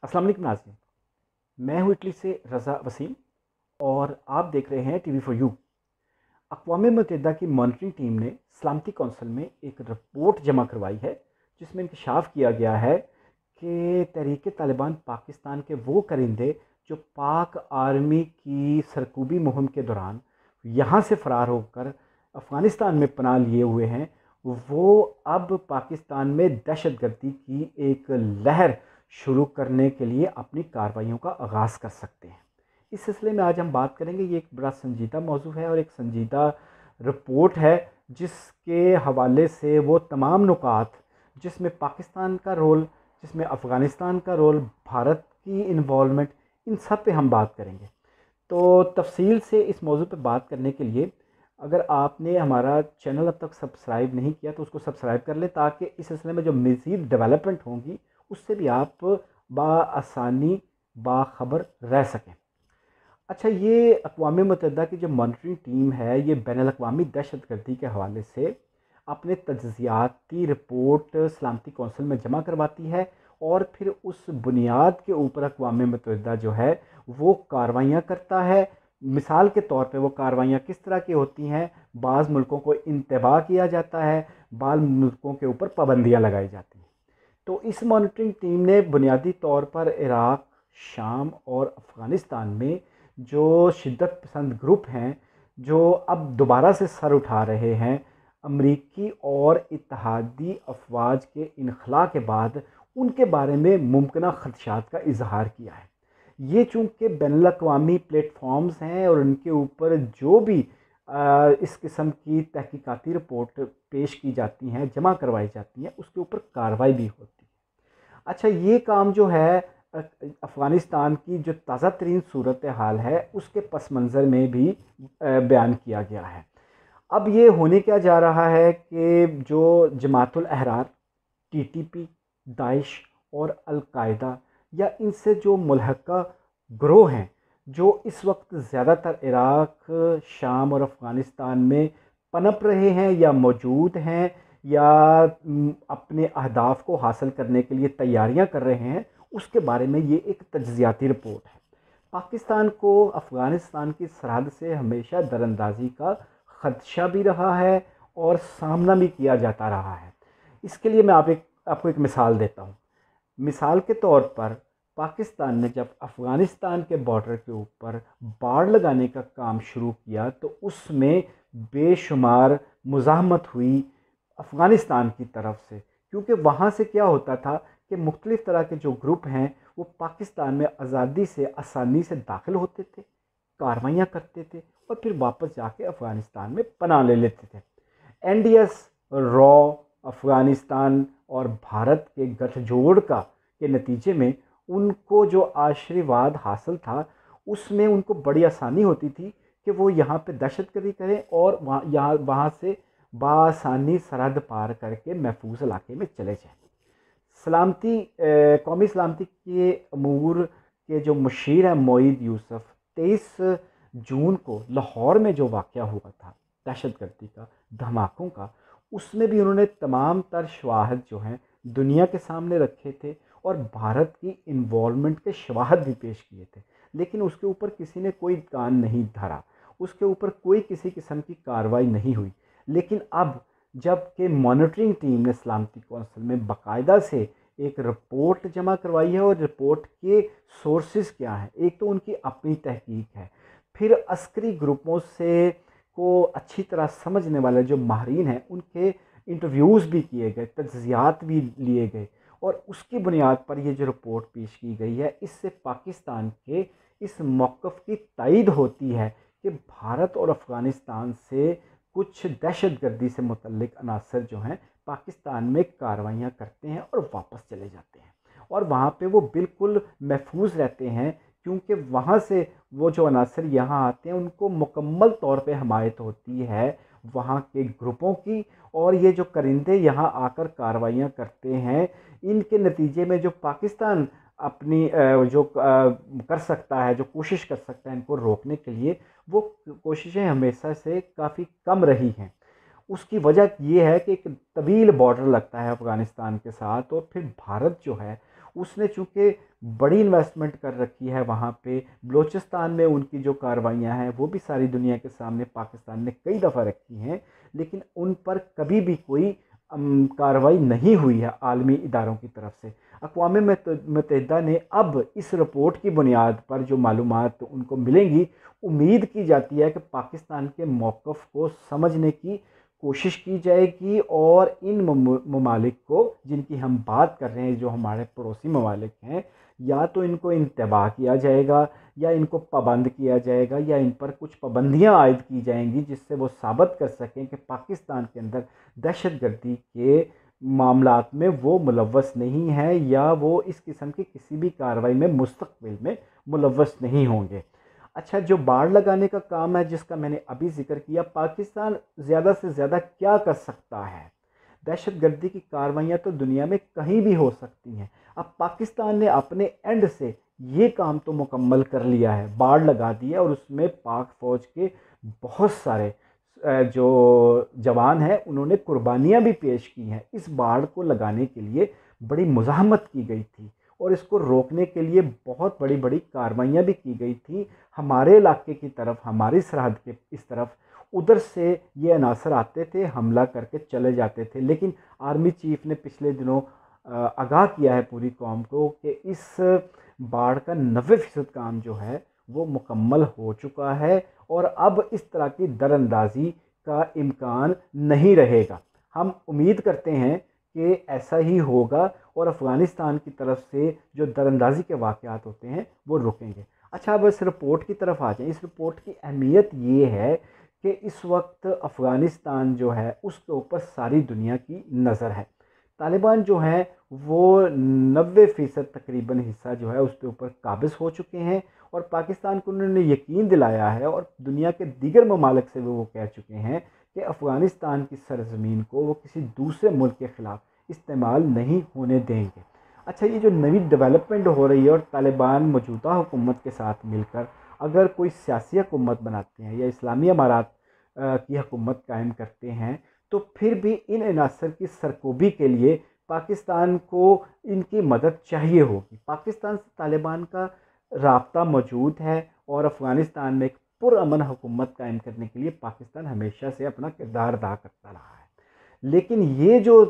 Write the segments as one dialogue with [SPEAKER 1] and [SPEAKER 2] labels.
[SPEAKER 1] السلام علیکم ناظرین، میں ہوں اٹلی سے رضا وسیم اور آپ دیکھ رہے ہیں ٹی وی فور یو۔ اقوام متحدہ کی مانیٹرنگ ٹیم نے سلامتی کونسل میں ایک رپورٹ جمع کروائی ہے جس میں انکشاف کیا گیا ہے کہ تحریک طالبان پاکستان کے وہ کرندے جو پاک آرمی کی سرکوبی مہم کے دوران یہاں سے فرار ہو کر افغانستان میں پناہ لیے ہوئے ہیں، وہ اب پاکستان میں دہشت گردی کی ایک لہر شروع کرنے کے لیے اپنی کارروائیوں کا آغاز کر سکتے ہیں۔ اس سلسلے میں آج ہم بات کریں گے۔ یہ ایک بڑا سنجیدہ موضوع ہے اور ایک سنجیدہ رپورٹ ہے جس کے حوالے سے وہ تمام نکات جس میں پاکستان کا رول، جس میں افغانستان کا رول، بھارت کی انوالومنٹ، ان سب پہ ہم بات کریں گے۔ تو تفصیل سے اس موضوع پہ بات کرنے کے لیے اگر آپ نے ہمارا چینل اب تک سبسکرائب نہیں کیا تو اس کو سبسکرائب کر لیں تاکہ اس سلسلے میں جو مزید ڈیولپمنٹ ہوں گی اس سے بھی آپ بآسانی باخبر رہ سکیں۔ اچھا، یہ اقوام متحدہ کی جو مانیٹرنگ ٹیم ہے یہ بین الاقوامی دہشت گردی کے حوالے سے اپنے تجزیاتی رپورٹ سلامتی کونسل میں جمع کرواتی ہے اور پھر اس بنیاد کے اوپر اقوام متحدہ جو ہے وہ کارروائیاں کرتا ہے۔ مثال کے طور پہ وہ کارروائیاں کس طرح کی ہوتی ہیں؟ بعض ملکوں کو انتباہ کیا جاتا ہے، بعض ملکوں کے اوپر پابندیاں لگائی جاتی ہیں۔ تو اس مانیٹرنگ ٹیم نے بنیادی طور پر عراق، شام اور افغانستان میں جو شدت پسند گروپ ہیں جو اب دوبارہ سے سر اٹھا رہے ہیں امریکی اور اتحادی افواج کے انخلاء کے بعد، ان کے بارے میں ممکنہ خدشات کا اظہار کیا ہے۔ یہ چونکہ بین الاقوامی پلیٹ فارمز ہیں اور ان کے اوپر جو بھی اس قسم کی تحقیقاتی رپورٹ پیش کی جاتی ہیں، جمع کروائی جاتی ہیں، اس کے اوپر کارروائی بھی ہوتی ہے۔ اچھا، یہ کام جو ہے افغانستان کی جو تازہ ترین صورتحال ہے اس کے پس منظر میں بھی بیان کیا گیا ہے۔ اب یہ ہونے کیا جا رہا ہے کہ جو جماعت الاحرار، ٹی ٹی پی، داعش اور القاعدہ یا ان سے جو ملحقہ گروہ ہیں جو اس وقت زیادہ تر عراق، شام اور افغانستان میں پنپ رہے ہیں یا موجود ہیں یا اپنے اہداف کو حاصل کرنے کے لیے تیاریاں کر رہے ہیں، اس کے بارے میں یہ ایک تجزیاتی رپورٹ ہے۔ پاکستان کو افغانستان کی سرحد سے ہمیشہ دراندازی کا خدشہ بھی رہا ہے اور سامنا بھی کیا جاتا رہا ہے۔ اس کے لیے میں آپ کو ایک مثال دیتا ہوں۔ مثال کے طور پر پاکستان نے جب افغانستان کے بارڈر کے اوپر باڑ لگانے کا کام شروع کیا تو اس میں بے شمار مزاحمت ہوئی افغانستان کی طرف سے، کیونکہ وہاں سے کیا ہوتا تھا کہ مختلف طرح کے جو گروپ ہیں وہ پاکستان میں آسانی سے داخل ہوتے تھے، کارروائیاں کرتے تھے اور پھر واپس جا کے افغانستان میں پناہ لے لیتے تھے۔ این ڈی ایس را افغانستان اور بھارت کے گٹھ جوڑ کے نتیجے میں ان کو جو آشیرواد حاصل تھا اس میں ان کو بڑی آسانی ہوتی تھی کہ وہ یہاں پہ دہشت گردی کریں اور وہاں سے بآسانی سرحد پار کر کے محفوظ علاقے میں چلے جائیں۔ قومی سلامتی کے امور کے جو مشیر ہیں معید یوسف، 23 جون کو لاہور میں جو واقعہ ہوا تھا دہشت گردی کا، دھماکوں کا، اس میں بھی انہوں نے تمام تر شواہد جو ہیں دنیا کے سامنے رکھے تھے اور بھارت کی انوالومنٹ کے شواہد بھی پیش کیے تھے، لیکن اس کے اوپر کسی نے کوئی کان نہیں دھرا، اس کے اوپر کوئی کسی قسم کی کارروائی نہیں ہوئی۔ لیکن اب جب کہ مانیٹرنگ ٹیم نے سلامتی کونسل میں باقاعدہ سے ایک رپورٹ جمع کروائی ہے اور رپورٹ کے سورسز کیا ہیں، ایک تو ان کی اپنی تحقیق ہے، پھر عسکری گروپوں سے کو اچھی طرح سمجھنے والے جو ماہرین ہیں ان کے انٹرویوز بھی کیے گئے، تجزیات بھی لیے گئے اور اس کی بنیاد پر یہ جو رپورٹ پیش کی گئی ہے اس سے پاکستان کے اس موقف کی تائید ہوتی ہے کہ بھارت اور افغانستان سے کچھ دہشت گردی سے متعلق عناصر جو ہیں پاکستان میں کارروائیاں کرتے ہیں اور واپس چلے جاتے ہیں اور وہاں پہ وہ بالکل محفوظ رہتے ہیں، کیونکہ وہاں سے وہ جو عناصر یہاں آتے ہیں ان کو مکمل طور پہ حمایت ہوتی ہے وہاں کے گروپوں کی، اور یہ جو کرندے یہاں آ کر کارروائیاں کرتے ہیں ان کے نتیجے میں جو پاکستان اپنی جو کر سکتا ہے، جو کوشش کر سکتا ہے ان کو روکنے کے لیے، وہ کوششیں ہمیشہ سے کافی کم رہی ہیں۔ اس کی وجہ یہ ہے کہ ایک طویل بارڈر لگتا ہے افغانستان کے ساتھ اور پھر بھارت جو ہے اس نے چونکہ بڑی انویسٹمنٹ کر رکھی ہے وہاں پہ، بلوچستان میں ان کی جو کارروائیاں ہیں وہ بھی ساری دنیا کے سامنے پاکستان نے کئی دفعہ رکھی ہیں، لیکن ان پر کبھی بھی کوئی کارروائی نہیں ہوئی ہے عالمی اداروں کی طرف سے۔ اقوام متحدہ نے اب اس رپورٹ کی بنیاد پر جو معلومات ان کو ملیں گی، امید کی جاتی ہے کہ پاکستان کے موقف کو سمجھنے کی کوشش کی جائے گی، اور ان ممالک کو جن کی ہم بات کر رہے ہیں، جو ہمارے پڑوسی ممالک ہیں، یا تو ان کو انتباہ کیا جائے گا، یا ان کو پابند کیا جائے گا، یا ان پر کچھ پابندیاں عائد کی جائیں گی جس سے وہ ثابت کر سکیں کہ پاکستان کے اندر دہشت گردی کے معاملات میں وہ ملوث نہیں ہے، یا وہ اس قسم کی کسی بھی کارروائی میں مستقبل میں ملوث نہیں ہوں گے۔ اچھا، جو باڑ لگانے کا کام ہے جس کا میں نے ابھی ذکر کیا، پاکستان زیادہ سے زیادہ کیا کر سکتا ہے؟ دہشت گردی کی کارروائیاں تو دنیا میں کہیں بھی ہو سکتی ہیں، اب پاکستان نے اپنے اینڈ سے یہ کام تو مکمل کر لیا ہے، باڑ لگا دی ہے، اور اس میں پاک فوج کے بہت سارے جو جوان ہیں انہوں نے قربانیاں بھی پیش کی ہیں۔ اس باڑ کو لگانے کے لیے بڑی مزاحمت کی گئی تھی، اور اس کو روکنے کے لیے بہت بڑی بڑی کارروائیاں بھی کی گئی تھی ہمارے علاقے کی طرف، ہماری سرحد کے اس طرف۔ ادھر سے یہ عناصر آتے تھے، حملہ کر کے چلے جاتے تھے، لیکن آرمی چیف نے پچھلے دنوں آگاہ کیا ہے پوری قوم کو کہ اس باڑ کا 90% کام جو ہے وہ مکمل ہو چکا ہے، اور اب اس طرح کی در اندازی کا امکان نہیں رہے گا۔ ہم امید کرتے ہیں کہ ایسا ہی ہوگا، اور افغانستان کی طرف سے جو در اندازی کے واقعات ہوتے ہیں وہ رکیں گے۔ اچھا، اب اس رپورٹ کی طرف آ جائیں۔ اس رپورٹ کی اہمیت یہ ہے کہ اس وقت افغانستان جو ہے اس کے اوپر ساری دنیا کی نظر ہے۔ طالبان جو ہیں وہ 90% تقریباً حصہ جو ہے اس کے اوپر قابض ہو چکے ہیں، اور پاکستان کو انہوں نے یقین دلایا ہے، اور دنیا کے دیگر ممالک سے وہ کہہ چکے ہیں کہ افغانستان کی سرزمین کو وہ کسی دوسرے ملک کے خلاف استعمال نہیں ہونے دیں گے۔ اچھا، یہ جو نئی ڈیولپمنٹ ہو رہی ہے، اور طالبان موجودہ حکومت کے ساتھ مل کر اگر کوئی سیاسی حکومت بناتے ہیں یا اسلامی امارات کی حکومت قائم کرتے ہیں، تو پھر بھی ان عناصر کی سرکوبی کے لیے پاکستان کو ان کی مدد چاہیے ہوگی۔ پاکستان سے طالبان کا رابطہ موجود ہے، اور افغانستان میں ایک پرامن حکومت قائم کرنے کے لیے پاکستان ہمیشہ سے اپنا کردار ادا کرتا رہا ہے۔ لیکن یہ جو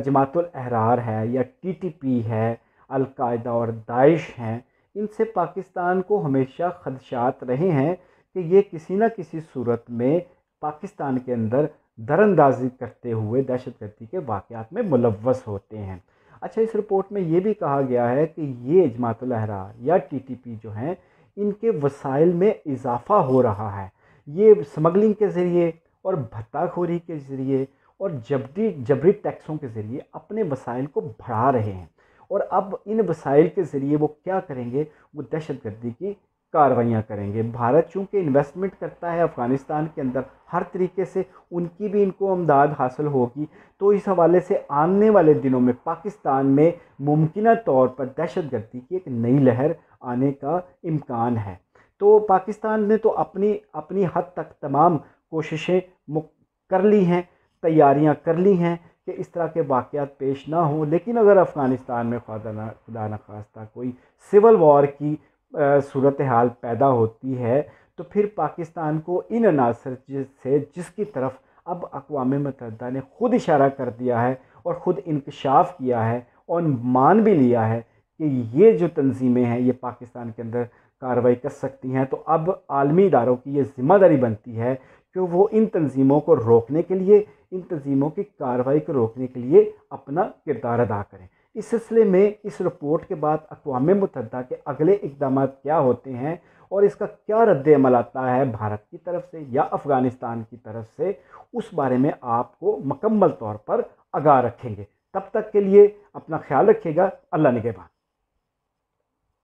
[SPEAKER 1] جماعت الاحرار ہے، یا TTP ہے، القاعدہ اور داعش ہیں، ان سے پاکستان کو ہمیشہ خدشات رہے ہیں کہ یہ کسی نہ کسی صورت میں پاکستان کے اندر در اندازی کرتے ہوئے دہشت گردی کے واقعات میں ملوث ہوتے ہیں۔ اچھا، اس رپورٹ میں یہ بھی کہا گیا ہے کہ یہ جماعت الاحرار یا TTP جو ہیں، ان کے وسائل میں اضافہ ہو رہا ہے۔ یہ سمگلنگ کے ذریعے اور بھتہ خوری کے ذریعے اور جبری ٹیکسوں کے ذریعے اپنے وسائل کو بڑھا رہے ہیں، اور اب ان وسائل کے ذریعے وہ کیا کریں گے؟ وہ دہشت گردی کی کارروائیاں کریں گے۔ بھارت چونکہ انویسٹمنٹ کرتا ہے افغانستان کے اندر، ہر طریقے سے ان کی بھی ان کو امداد حاصل ہوگی، تو اس حوالے سے آنے والے دنوں میں پاکستان میں ممکنہ طور پر دہشت گردی کی ایک نئی لہر آنے کا امکان ہے۔ تو پاکستان نے تو اپنی حد تک تمام کوششیں کر لی ہیں، تیاریاں کر لی ہیں کہ اس طرح کے واقعات پیش نہ ہوں، لیکن اگر افغانستان میں خدا نخواستہ کوئی سول وار کی صورتحال پیدا ہوتی ہے، تو پھر پاکستان کو ان عناصر سے جس کی طرف اب اقوام متحدہ نے خود اشارہ کر دیا ہے اور خود انکشاف کیا ہے اور مان بھی لیا ہے کہ یہ جو تنظیمیں ہیں یہ پاکستان کے اندر کارروائی کر سکتی ہیں، تو اب عالمی اداروں کی یہ ذمہ داری بنتی ہے کہ وہ ان تنظیموں کو روکنے کے لیے، ان تنظیموں کی کارروائی کو روکنے کے لیے اپنا کردار ادا کریں۔ اس سلسلے میں اس رپورٹ کے بعد اقوام متحدہ کے اگلے اقدامات کیا ہوتے ہیں، اور اس کا کیا رد عمل آتا ہے بھارت کی طرف سے یا افغانستان کی طرف سے، اس بارے میں آپ کو مکمل طور پر آگاہ رکھیں گے۔ تب تک کے لیے اپنا خیال رکھیے گا۔ اللہ نگہبان۔